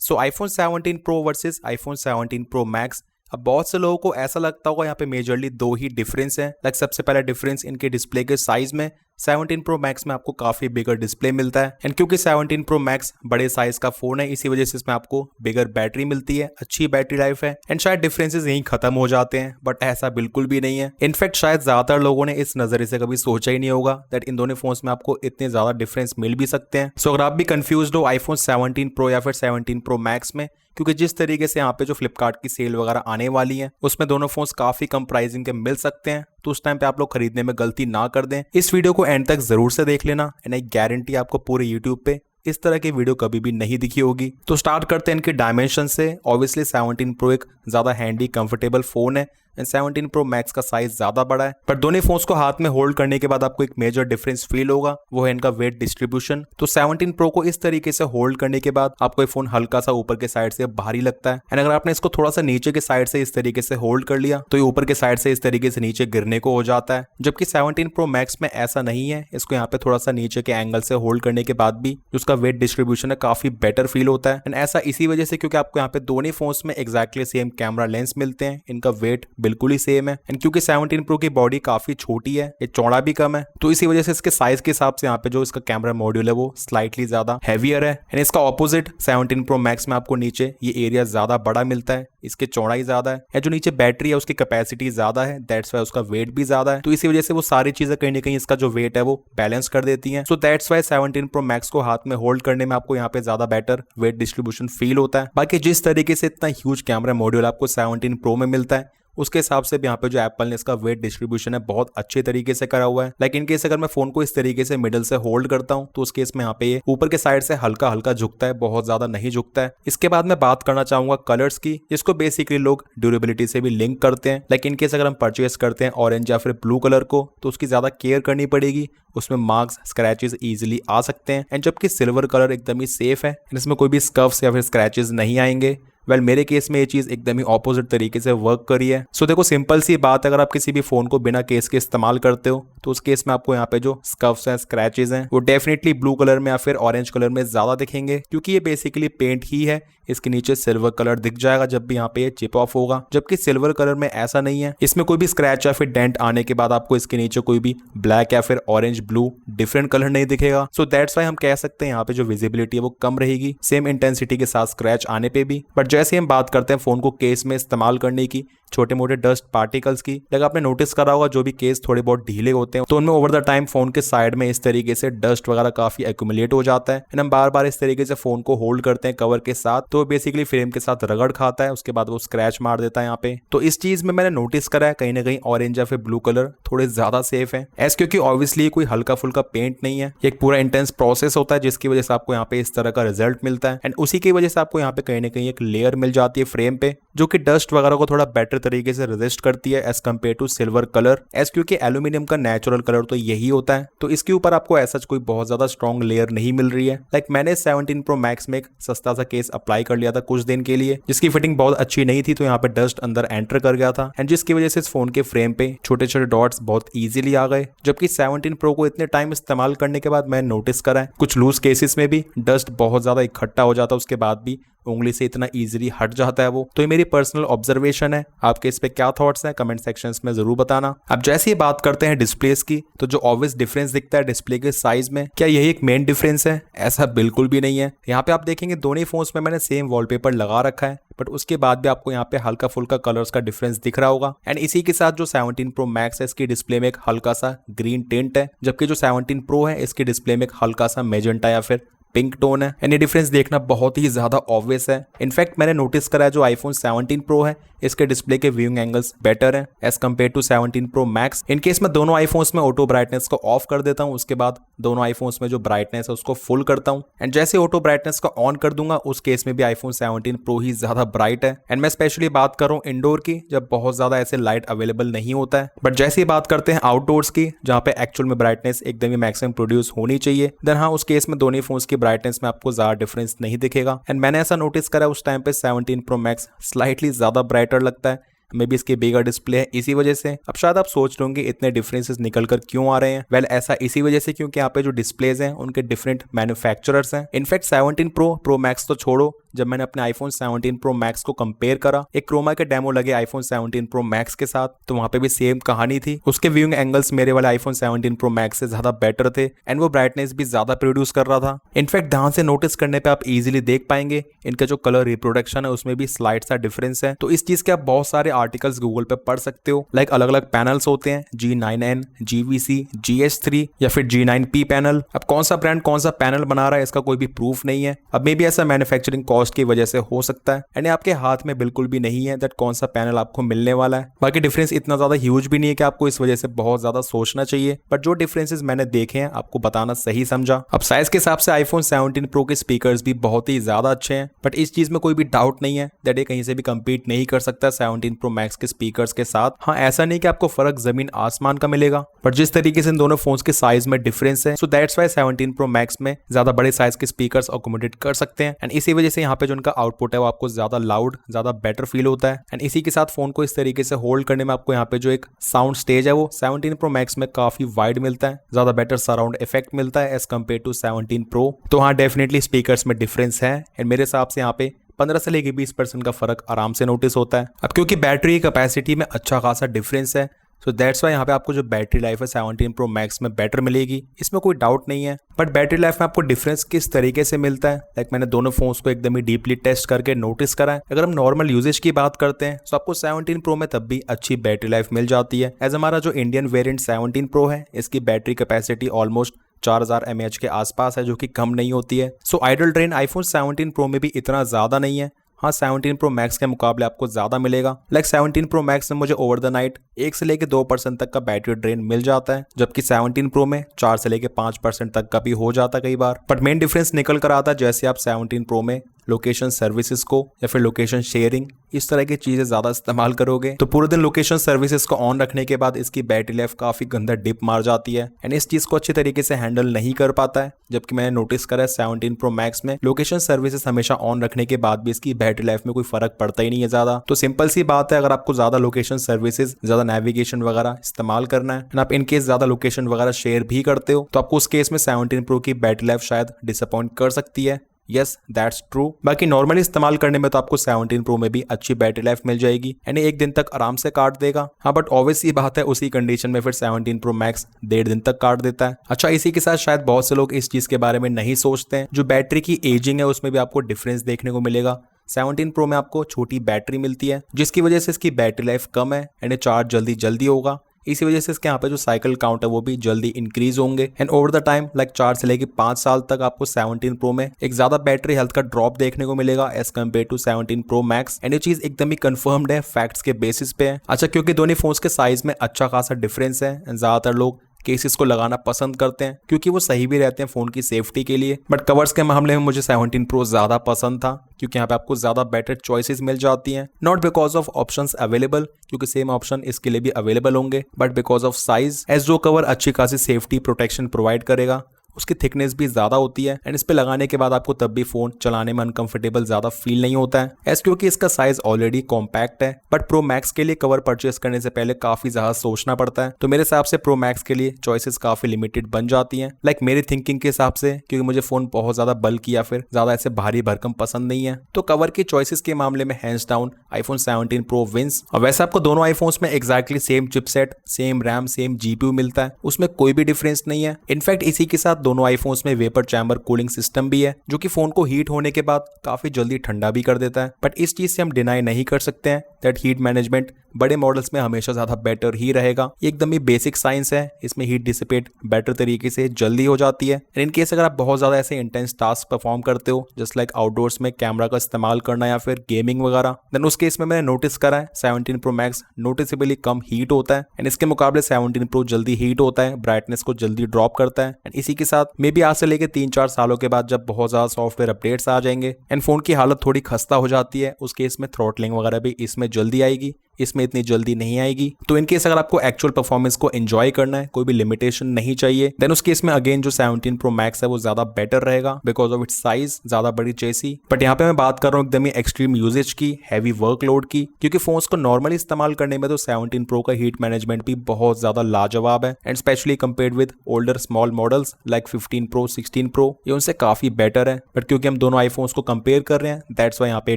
सो iPhone 17 pro versus iPhone 17 Pro max. अब बहुत से लोगों को ऐसा लगता होगा यहाँ पे मेजरली दो ही डिफरेंस है। लाइक सबसे पहला डिफरेंस इनके डिस्प्ले के साइज में। 17 प्रो मैक्स में आपको काफी बिगर डिस्प्ले मिलता है एंड क्योंकि 17 प्रो मैक्स बड़े साइज का फोन है इसी वजह से इसमें आपको बिगर बैटरी मिलती है, अच्छी बैटरी लाइफ है एंड शायद डिफरेंसेस यहीं खत्म हो जाते हैं, बट ऐसा बिल्कुल भी नहीं है। इनफैक्ट शायद ज्यादातर लोगों ने इस नजरिए से कभी सोचा ही नहीं होगा दैट इन दोनों फोन्स में आपको इतने ज्यादा डिफरेंस मिल भी सकते हैं। सो अगर आप भी कंफ्यूज हो आईफोन 17 प्रो या फिर 17 प्रो मैक्स में, क्योंकि जिस तरीके से यहाँ पे जो फ्लिपकार्ट की सेल वगैरह आने वाली है उसमें दोनों फोन्स काफी कम प्राइसिंग के मिल सकते हैं, तो उस टाइम पे आप लोग खरीदने में गलती ना कर दें। इस वीडियो को एंड तक जरूर से देख लेना एंड आई गारंटी आपको पूरे यूट्यूब पे इस तरह की वीडियो कभी भी नहीं दिखी होगी। तो स्टार्ट करते हैं इनके डायमेंशन से। ऑब्वियसली 17 प्रो एक ज्यादा हैंडी कंफर्टेबल फोन है एंड 17 प्रो मैक्स का साइज ज्यादा बड़ा है, पर दोनों फोन्स को हाथ में होल्ड करने के बाद आपको एक मेजर डिफरेंस फील होगा, वो है इनका वेट डिस्ट्रीब्यूशन। तो 17 प्रो को इस तरीके से होल्ड करने के बाद आपको ये फोन हल्का सा ऊपर के साइड से भारी लगता है एंड अगर आपने इसको थोड़ा सा नीचे के साइड से इस तरीके से होल्ड कर लिया तो ये ऊपर के साइड से इस तरीके से नीचे गिरने को हो जाता है, जबकि 17 प्रो मैक्स में ऐसा नहीं है। इसको यहाँ पे थोड़ा सा नीचे के एंगल से होल्ड करने के बाद भी उसका वेट डिस्ट्रीब्यूशन है काफी बेटर फील होता है एंड ऐसा इसी वजह से क्योंकि आपको यहाँ पे दोनों फोन्स में एक्जैक्टली सेम कैमरा लेंस मिलते हैं, इनका वेट बिल्कुल ही सेम है एंड क्योंकि 17 प्रो की बॉडी काफी छोटी है, ये चौड़ा भी कम है, तो इसी वजह से इसके साइज के हिसाब से यहाँ पे जो इसका कैमरा मॉड्यूल है वो स्लाइटली ज्यादा हैवियर है एंड इसका ऑपोजिट 17 प्रो मैक्स में आपको नीचे ये एरिया ज्यादा बड़ा मिलता है, इसकी चौड़ाई ज्यादा है, जो नीचे बैटरी है उसकी कैपेसिटी ज्यादा है, दैट्स वाई उसका वेट भी ज्यादा है, तो इसी वजह से वो सारी चीजें कहीं ना कहीं इसका जो वेट है वो बैलेंस कर देती हैं। So that's why 17 Pro max को हाथ में होल्ड करने में आपको यहाँ पे ज्यादा बेटर वेट डिस्ट्रीब्यूशन फील होता है। बाकी जिस तरीके से इतना ह्यूज कैमरा मॉड्यूल आपको 17 प्रो में मिलता है उसके हिसाब से भी यहाँ पे जो एप्पल ने इसका वेट डिस्ट्रीब्यूशन है बहुत अच्छे तरीके से करा हुआ है। लाइक इन केस अगर मैं फोन को इस तरीके से मिडिल से होल्ड करता हूँ तो उस केस में यहाँ पे ये ऊपर के साइड से हल्का हल्का झुकता है, बहुत ज्यादा नहीं झुकता है। इसके बाद मैं बात करना चाहूंगा कलर्स की, जिसको बेसिकली लोग ड्यूरेबिलिटी से भी लिंक करते हैं। लाइक इन केस अगर हम परचेस करते हैं ऑरेंज या फिर ब्लू कलर को तो उसकी ज्यादा केयर करनी पड़ेगी, उसमें मार्क्स स्क्रैचेस इजीली आ सकते हैं एंड जबकि सिल्वर कलर एकदम ही सेफ है, इसमें कोई भी स्कफ्स या फिर स्क्रैचेस नहीं आएंगे। वेल मेरे केस में ये चीज एकदम ही ऑपोजिट तरीके से वर्क करी है। सो देखो सिंपल सी बात, अगर आप किसी भी फोन को बिना केस के इस्तेमाल करते हो तो उस केस में आपको यहाँ पे जो स्कफ्स हैं स्क्रैचेस हैं वो डेफिनेटली ब्लू कलर में या फिर ऑरेंज कलर में ज्यादा दिखेंगे, क्योंकि ये बेसिकली पेंट ही है। इसके नीचे सिल्वर कलर दिख जाएगा जब भी यहाँ पे ये चिप ऑफ होगा, जबकि सिल्वर कलर में ऐसा नहीं है। इसमें कोई भी स्क्रैच या फिर डेंट आने के बाद आपको इसके नीचे कोई भी ब्लैक या फिर ऑरेंज ब्लू डिफरेंट कलर नहीं दिखेगा। सो दैट्स वाई हम कह सकते हैं यहाँ पे जो विजिबिलिटी है वो कम रहेगी सेम इंटेंसिटी के साथ स्क्रैच आने पे भी। बट जैसे हम बात करते हैं फोन को केस में इस्तेमाल करने की, छोटे मोटे डस्ट पार्टिकल्स की, अगर आपने नोटिस करा होगा जो भी केस थोड़े बहुत ढीले होते हैं तो उनमें ओवर द टाइम फोन के साइड में इस तरीके से डस्ट वगैरह काफी एक्यूमुलेट हो जाता है एंड हम बार बार इस तरीके से फोन को होल्ड करते हैं कवर के साथ, तो बेसिकली फ्रेम के साथ रगड़ खाता है, उसके बाद वो स्क्रैच मार देता है यहाँ पे। तो इस चीज में मैंने नोटिस करा है कहीं ना कहीं ऑरेंज या फिर ब्लू कलर थोड़े ज्यादा सेफ है, एस क्योंकि ऑब्वियसली कोई हल्का फुल्का पेंट नहीं है, एक पूरा इंटेंस प्रोसेस होता है जिसकी वजह से आपको यहाँ पे इस तरह का रिजल्ट मिलता है एंड उसी की वजह से आपको यहाँ पे कहीं ना कहीं एक लेयर मिल जाती है फ्रेम पे जो कि डस्ट वगैरह को थोड़ा बेटर तरीके से रेजिस्ट करती है as compare to silver colour, as क्योंकि एल्यूमिनियम का नेचुरल कलर तो यही होता है, तो इसके ऊपर आपको ऐसा कोई बहुत ज्यादा स्ट्रॉन्ग लेयर नहीं मिल रही है। लाइक मैंने 17 प्रो मैक्स में एक सस्ता सा केस अप्लाई कर लिया था कुछ दिन के लिए, जिसकी फिटिंग बहुत अच्छी नहीं थी, तो यहाँ पे डस्ट अंदर एंटर कर गया था एंड जिसकी वजह से इस फोन के फ्रेम पे छोटे छोटे डॉट्स बहुत इजीली आ गए। जबकि 17 प्रो को इतने टाइम इस्तेमाल करने के बाद मैंने नोटिस करा है कुछ लूज केसेस में भी डस्ट बहुत ज्यादा इकट्ठा हो जाता है, उसके बाद भी उंगली से इतना इजीली हट जाता है वो। तो ये मेरी पर्सनल ऑब्जर्वेशन है, आपके इस पे क्या थॉट्स हैं कमेंट सेक्शंस में जरूर बताना। अब जैसे ही बात करते हैं डिस्प्लेस की, तो जो ऑब्वियस डिफरेंस दिखता है डिस्प्ले के साइज में, क्या यही एक मेन डिफरेंस है? ऐसा बिल्कुल भी नहीं है। यहाँ पे आप देखेंगे दोनों फोन्स में मैंने सेम वॉलपेपर लगा रखा है, बट उसके बाद भी आपको यहाँ पे हल्का फुल्का कलर्स का डिफरेंस दिख रहा होगा एंड इसी के साथ जो 17 प्रो मैक्स है इसकी डिस्प्ले में एक हल्का सा ग्रीन टिंट है, जबकि जो 17 प्रो है इसकी डिस्प्ले में एक हल्का सा मेजेंटा या फिर पिंक टोन है एंड ये डिफरेंस देखना बहुत ही ज्यादा ऑब्वियस है। इनफैक्ट मैंने नोटिस करा है जो आईफोन 17 प्रो है इसके डिस्प्ले के व्यूइंग एंगल्स बेटर है as compare to 17 Pro Max. In case मैं दोनों आईफोन्स में ऑटो ब्राइटनेस को ऑफ कर देता हूँ, उसके बाद दोनों आईफोन्स में जो ब्राइटनेस है उसको फुल करता हूँ एंड जैसे ऑटो ब्राइटनेस को ऑन कर दूंगा उस केस में भी आईफोन 17 प्रो ही ज्यादा ब्राइट है एंड मैं स्पेशली बात कर रहा हूँ इंडोर की, जब बहुत ज्यादा ऐसे लाइट अवेलेबल नहीं होता है। बट जैसे ही बात करते हैं आउटडोर्स की, जहाँ पे एक्चुअल में ब्राइटनेस एकदम ही मैक्सिमम प्रोड्यूस होनी चाहिए, देन हाँ उस केस में दोनों फोन्स की ब्राइटनेस में आपको ज्यादा डिफरेंस नहीं दिखेगा एंड मैंने ऐसा नोटिस करा उस टाइम पे 17 प्रो मैक्स स्लाइटली ज्यादा ब्राइटर लगता है, मे बी इसकी बिगर डिस्प्ले है इसी वजह से। अब शायद आप सोच रहे होंगे इतने डिफरेंसेस निकल कर क्यों आ रहे हैं। वेल ऐसा इसी वजह से क्योंकि यहाँ पे जो डिस्प्लेज हैं उनके डिफरेंट मैन्युफैक्चरर्स हैं। इनफैक्ट 17 प्रो मैक्स तो छोड़ो, जब मैंने अपने आईफोन 17 प्रो मैक्स को कंपेयर करा एक क्रोमा के डेमो लगे आईफोन 17 प्रो मैक्स के साथ, तो वहां पे भी सेम कहानी थी। उसके व्यूइंग एंगल्स मेरे वाले आईफोन 17 प्रो मैक्स से ज्यादा बेटर थे एंड वो ब्राइटनेस भी ज्यादा प्रोड्यूस कर रहा था। इनफैक्ट ध्यान से नोटिस करने पे आप इजीली देख पाएंगे इनका जो कलर रिप्रोडक्शन है उसमें भी स्लाइड सा डिफरेंस है। तो इस चीज के आप बहुत सारे आर्टिकल्स गूगल पे पढ़ सकते हो। लाइक अलग अलग पैनल्स होते हैं, G9N, GVC, GH3 या फिर G9P पैनल। अब कौन सा ब्रांड कौन सा पैनल बना रहा है इसका कोई भी प्रूफ नहीं है। अब मे भी ऐसा मैन्युफैक्चरिंग कॉस्ट की वजह से हो सकता है एंड आपके हाथ में बिल्कुल भी नहीं है दैट कौन सा पैनल आपको मिलने वाला है। बाकी डिफरेंस इतना ज्यादा ह्यूज भी नहीं है कि आपको इस वजह से बहुत ज्यादा सोचना चाहिए, बट जो डिफरेंसेस मैंने देखे हैं आपको बताना सही समझा। अब साइज के हिसाब से आईफोन 17 प्रो के स्पीकर्स भी बहुत ही ज्यादा अच्छे हैं, बट इस चीज में कोई भी डाउट नहीं है दैट ये कहीं से भी कम्पीट नहीं कर सकता 17 प्रो मैक्स के स्पीकर्स के साथ। हाँ, ऐसा नहीं कि आपको फर्क जमीन आसमान का मिलेगा, बट जिस तरीके से इन दोनों फोन्स के साइज में डिफरेंस है, so that's why 17 Pro max में ज्यादा बड़े साइज के स्पीकर्स अकोमोडेट कर सकते हैं एंड इसी वजह से यहाँ पे जो उनका आउटपुट है वो आपको ज्यादा लाउड, ज्यादा बेटर फील होता है। एंड इसी के साथ फोन को इस तरीके से होल्ड करने में आपको यहाँ पे जो एक साउंड स्टेज है वो 17 प्रो मैक्स में काफी वाइड मिलता है, ज्यादा बेटर सराउंड इफेक्ट मिलता है एज कम्पेयर टू 17 प्रो। तो हाँ, डेफिनेटली स्पीकर्स में डिफरेंस है एंड मेरे हिसाब से यहाँ पे 15 से लेके 20% का फर्क आराम से नोटिस होता है। अब क्योंकि बैटरी कैपेसिटी में अच्छा खासा डिफरेंस है, सो दैट्स वाई यहाँ पे आपको जो बैटरी लाइफ है 17 प्रो मैक्स में बेटर मिलेगी, इसमें कोई डाउट नहीं है। बट बैटरी लाइफ में आपको डिफरेंस किस तरीके से मिलता है, लाइक मैंने दोनों फोन्स को एकदम ही डीपली टेस्ट करके नोटिस करा है। अगर हम नॉर्मल यूजेज की बात करते हैं तो आपको 17 प्रो में तब भी अच्छी बैटरी लाइफ मिल जाती है। एज हमारा जो इंडियन वेरिएंट 17 प्रो है इसकी बैटरी कैपेसिटी ऑलमोस्ट 4000 mAh के आसपास है, जो कि कम नहीं होती है। सो आइडल ड्रेन आईफोन 17 प्रो में भी इतना ज्यादा नहीं है। हाँ, 17 प्रो मैक्स के मुकाबले आपको ज्यादा मिलेगा। लाइक 17 प्रो मैक्स में मुझे ओवर द नाइट 1 से लेके 2% तक का बैटरी ड्रेन मिल जाता है, जबकि 17 प्रो में 4 से लेके 5% तक का भी हो जाता है कई बार। बट मेन डिफरेंस निकल कर आता है जैसे आप 17 प्रो में लोकेशन सर्विसेज को या फिर लोकेशन शेयरिंग इस तरह की चीजें ज्यादा इस्तेमाल करोगे तो पूरे दिन लोकेशन सर्विसेज को ऑन रखने के बाद इसकी बैटरी लाइफ काफी गंदा डिप मार जाती है एंड इस चीज को अच्छे तरीके से हैंडल नहीं कर पाता है। जबकि मैंने नोटिस करा है 17 प्रो मैक्स में लोकेशन सर्विसेज हमेशा ऑन रखने के बाद भी इसकी बैटरी लाइफ में कोई फर्क पड़ता ही नहीं है ज्यादा। तो सिंपल सी बात है, अगर आपको ज्यादा लोकेशन सर्विसेज, ज्यादा नेविगेशन वगैरह इस्तेमाल करना है एंड आप इनकेस ज्यादा लोकेशन वगैरह शेयर भी करते हो तो आपको उस केस में 17 प्रो की बैटरी लाइफ शायद डिसअपॉइंट कर सकती है। Yes, that's true. बाकी नॉर्मली इस्तेमाल करने में तो आपको 17 प्रो में भी अच्छी बैटरी लाइफ मिल जाएगी यानी 1 दिन तक आराम से काट देगा। हाँ, बट ऑब्वियस ही बात है उसी कंडीशन में फिर 17 प्रो मैक्स 1.5 दिन तक काट देता है। अच्छा, इसी के साथ शायद बहुत से लोग इस चीज के बारे में नहीं सोचते हैं, जो बैटरी की एजिंग है उसमें भी आपको डिफरेंस देखने को मिलेगा। 17 प्रो में आपको छोटी बैटरी मिलती है जिसकी वजह से इसकी बैटरी लाइफ कम है एंड चार्ज जल्दी होगा। इसी वजह से इसके यहाँ पे जो साइकिल काउंट है वो भी जल्दी इंक्रीज होंगे and over the time like 4 से लेके 5 साल तक आपको 17 प्रो में एक ज्यादा बैटरी हेल्थ का ड्रॉप देखने को मिलेगा as compare to 17 Pro Max and ये चीज एकदम ही कंफर्म्ड है, फैक्ट्स के बेसिस पे है। अच्छा, क्योंकि दोनों फोन्स के साइज में अच्छा खासा डिफरेंस है एंड ज्यादातर लोग केसेस को लगाना पसंद करते हैं क्योंकि वो सही भी रहते हैं फोन की सेफ्टी के लिए। बट कवर्स के मामले में मुझे 17 प्रो ज्यादा पसंद था क्योंकि यहाँ पे आपको ज्यादा बेटर चॉइसेस मिल जाती हैं, not because of options available क्योंकि सेम ऑप्शन इसके लिए भी अवेलेबल होंगे, but because of size. As जो कवर अच्छी खासी सेफ्टी प्रोटेक्शन प्रोवाइड करेगा, उसकी थिकनेस भी ज्यादा होती है एंड इस पे लगाने के बाद आपको तब भी फोन चलाने में अनकंफर्टेबल ज्यादा फील नहीं होता है एज क्योंकि इसका साइज ऑलरेडी कॉम्पैक्ट है। बट प्रो मैक्स के लिए कवर परचेस करने से पहले काफी ज्यादा सोचना पड़ता है, तो मेरे हिसाब से प्रो मैक्स के लिए चॉइसेस काफी लिमिटेड बन जाती हैं। लाइक मेरी थिंकिंग के हिसाब से, क्योंकि मुझे फोन बहुत ज्यादा बल्कि या फिर ज्यादा ऐसे भारी भरकम पसंद नहीं है, तो कवर की चॉइसेस के मामले में hands down iPhone 17 pro wins. और वैसे आपको दोनों आईफोन्स में exactly same chipset, same RAM, same GPU मिलता है, उसमें कोई भी डिफरेंस नहीं है। इनफैक्ट इसी के साथ दोनों आईफोन्स में वेपर चैम्बर कूलिंग सिस्टम भी है जो कि फोन को हीट होने के बाद काफी जल्दी ठंडा भी कर देता है। बट इस चीज से हम डिनाई नहीं कर सकते हैं दैट हीट मैनेजमेंट बड़े मॉडल्स में हमेशा ज्यादा बेटर ही रहेगा। ये एकदम ही बेसिक साइंस है, इसमें हीट डिसिपेट बेटर तरीके से जल्दी हो जाती है। इन केस अगर आप बहुत ज्यादा ऐसे इंटेंस टास्क परफॉर्म करते हो जस्ट लाइक आउटडोर्स में कैमरा का इस्तेमाल करना या फिर गेमिंग वगैरह, देन उस केस में मैंने नोटिस करा है 17 प्रो मैक्स नोटिसेबली कम हीट होता है एंड इसके मुकाबले 17 प्रो जल्दी हीट होता है, ब्राइटनेस को जल्दी ड्रॉप करता है। एंड इसी के साथ मे बी आज से लेके 3-4 सालों के बाद जब बहुत ज्यादा सॉफ्टवेयर अपडेट्स आ जाएंगे एंड फोन की हालत थोड़ी खस्ता हो जाती है, उस केस में थ्रॉटलिंग वगैरह भी इसमें जल्दी आएगी इसमें इतनी जल्दी नहीं आएगी। तो इन केस अगर आपको एक्चुअल परफॉर्मेंस को एंजॉय करना है, कोई भी लिमिटेशन नहीं चाहिए, देन उस केस में अगेन जो 17 Pro Max है वो ज्यादा बेटर रहेगा बिकॉज ऑफ इट्स साइज, ज्यादा बड़ी चेसी। बट यहाँ पे मैं बात कर रहा हूँ एकदम ही एक्सट्रीम यूजेज की, हैवी वर्कलोड की, क्योंकि फोन्स को नॉर्मली इस्तेमाल करने में तो 17 Pro का हीट मैनेजमेंट भी बहुत ज्यादा लाजवाब है and specially compared with older small models like 15 Pro, 16 Pro, ये उनसे काफी बेटर है। बट क्योंकि हम दोनों आईफोन्स को कंपेयर कर रहे हैं, दैट्स वाई यहाँ पे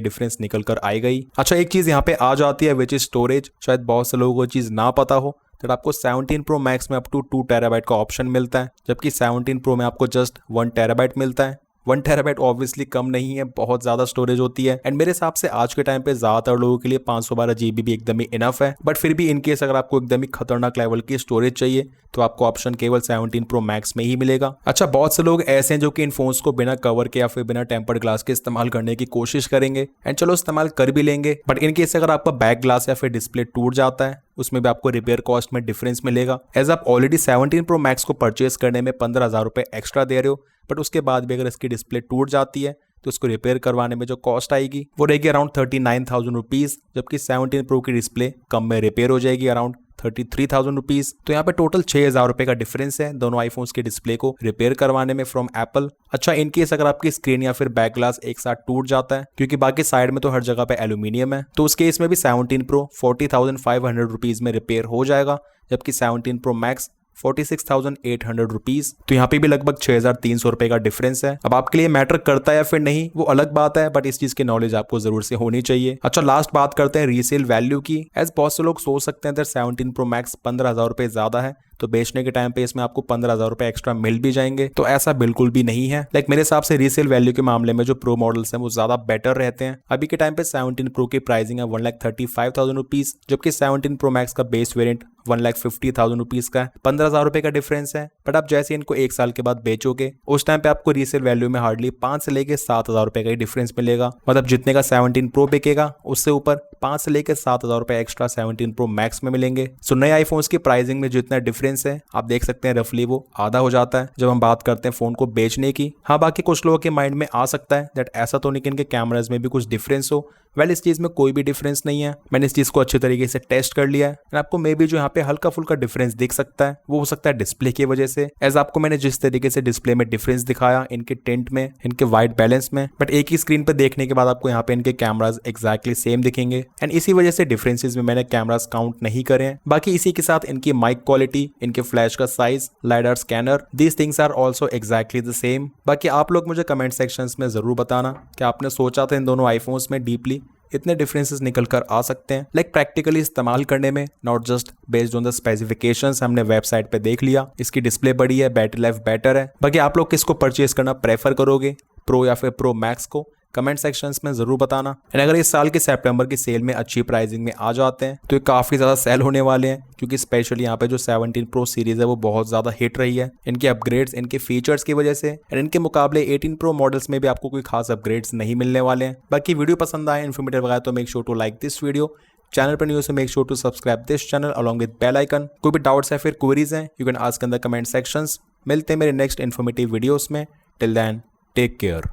डिफरेंस निकल कर आई गई। अच्छा, एक चीज यहाँ पे आ जाती है विच इज स्टोरेज। शायद बहुत से लोगों को चीज ना पता हो, तो आपको 17 Pro Max में अप टू 2 TB का ऑप्शन मिलता है, जबकि 17 Pro में आपको जस्ट 1 TB मिलता है। 1 TB ऑब्वियसली कम नहीं है, बहुत ज्यादा स्टोरेज होती है एंड मेरे हिसाब से आज के टाइम पे ज्यादातर लोगों के लिए 512 GB भी एकदम ही इनफ है। बट फिर भी इनकेस अगर आपको एकदम ही खतरनाक लेवल की स्टोरेज चाहिए तो आपको ऑप्शन केवल 17 Pro Max में ही मिलेगा। अच्छा, बहुत से लोग ऐसे हैं जो कि इन फोन्स को बिना कवर के या फिर बिना टेम्पर्ड ग्लास के इस्तेमाल करने की कोशिश करेंगे एंड चलो इस्तेमाल कर भी लेंगे, बट इनकेस अगर आपका बैक ग्लास या फिर डिस्प्ले टूट जाता है, उसमें भी आपको रिपेयर कॉस्ट में डिफरेंस मिलेगा। एज आप ऑलरेडी 17 Pro Max को परचेज करने में 15,000 रुपए एक्स्ट्रा दे रहे हो, बट उसके बाद भी अगर इसकी डिस्प्ले टूट जाती है तो उसको रिपेयर करवाने में जो कॉस्ट आएगी वो रहेगी अराउंड 39,000 रुपीज, जबकि 17 Pro की डिस्प्ले कम में रिपेयर हो जाएगी अराउंड 33,000 रुपीज। तो यहाँ पे टोटल 6,000 रुपए का डिफरेंस है दोनों आईफोन्स के डिस्प्ले को रिपेयर करवाने में फ्रॉम एप्पल। अच्छा, इनकेस अगर आपकी स्क्रीन या फिर बैक ग्लास एक साथ टूट जाता है, क्योंकि बाकी साइड में तो हर जगह पे एल्यूमिनियम है, तो उस केस में भी 17 Pro 40,500 रुपीज में रिपेयर हो जाएगा, जबकि 17 Pro Max 46,800 रुपीज। तो यहाँ पे भी लगभग 6,300 रुपए का डिफरेंस है। अब आपके लिए मैटर करता है या फिर नहीं वो अलग बात है, बट इस चीज की नॉलेज आपको जरूर से होनी चाहिए। अच्छा, लास्ट बात करते हैं रीसेल वैल्यू की। एज बहुत से लोग सोच सकते हैं 17 Pro Max 15,000 रुपए ज्यादा है, तो बेचने के टाइम पे इसमें आपको 15,000 रुपए एक्स्ट्रा मिल भी जाएंगे, तो ऐसा बिल्कुल भी नहीं है। लाइक मेरे हिसाब से रीसेल वैल्यू के मामले में जो प्रो मॉडल्स हैं वो ज्यादा बेटर रहते हैं। अभी के टाइम पे 17 Pro की प्राइसिंग है 1,35,000 रुपीज, जबकि 17 Pro Max का बेस वेरिएंट 1,50,000 रुपीज का है। 15,000 रुपए का डिफरेंस है, बट आप जैसे इनको एक साल के बाद बेचोगे उस टाइम पे आपको रीसेल वैल्यू में हार्डली 5 से लेके 7,000 रुपए का ही डिफरेंस मिलेगा। मतलब जितने का 17 Pro बिकेगा उससे ऊपर 5 से लेकर 7,000 रुपए एक्स्ट्रा 17 Pro Max में मिलेंगे। सो नए आईफोन्स की प्राइसिंग में जितना डिफरेंस है आप देख सकते हैं रफली वो आधा हो जाता है जब हम बात करते हैं फोन को बेचने की। हाँ, बाकी कुछ लोगों के माइंड में आ सकता है दैट ऐसा तो नहीं कि इनके कैमराज में भी कुछ डिफरेंस हो। वेल, इस चीज में कोई भी डिफरेंस नहीं है। मैंने इस चीज को अच्छे तरीके से टेस्ट कर लिया है। आपको मे बी जो यहाँ पे हल्का फुल्का डिफरेंस दिख सकता है वो हो सकता है डिस्प्ले की वजह से। एज आपको मैंने जिस तरीके से डिस्प्ले में डिफरेंस दिखाया इनके टिंट में, इनके वाइट बैलेंस में, बट एक ही स्क्रीन पे देखने के बाद आपको यहाँ पे इनके कैमराज एक्जैक्टली सेम दिखेंगे एंड इसी वजह से डिफरेंसेस में मैंने कैमराज काउंट नहीं करे हैं। बाकी इसी के साथ इनकी माइक क्वालिटी, इनके फ्लैश का size, lidar scanner, these things are also exactly the same. बाकी आप लोग मुझे कमेंट सेक्शंस में जरूर बताना कि आपने सोचा था इन दोनों आईफोन्स में डीपली इतने डिफरेंसेस निकल कर आ सकते हैं, लाइक प्रैक्टिकली इस्तेमाल करने में, not just based on the specifications. हमने वेबसाइट पे देख लिया, इसकी डिस्प्ले बड़ी है, बैटरी लाइफ बेटर है। बाकी आप लोग किसको परचेज करना प्रेफर करोगे, प्रो या फिर प्रो मैक्स को? कमेंट सेक्शंस में जरूर बताना। एंड अगर इस साल के सितंबर की सेल में अच्छी प्राइसिंग में आ जाते हैं तो ये काफी ज्यादा सेल होने वाले हैं, क्योंकि स्पेशली यहाँ पे जो 17 Pro सीरीज है वो बहुत ज्यादा हिट रही है इनके अपग्रेड्स, इनके फीचर्स की वजह से। एंड इनके मुकाबले 18 Pro मॉडल्स में भी आपको कोई खास अपग्रेड्स नहीं मिलने वाले हैं। बाकी वीडियो पसंद आए, इन्फॉर्मेटिव लगा तो make sure to like this video. Channel पर न्यू से make sure to subscribe this channel along with bell icon. कोई भी डाउट्स है फिर क्वेरीज हैं you can ask in the comment sections. मिलते हैं मेरे नेक्स्ट इन्फॉर्मेटिव वीडियोस में। Till then take care.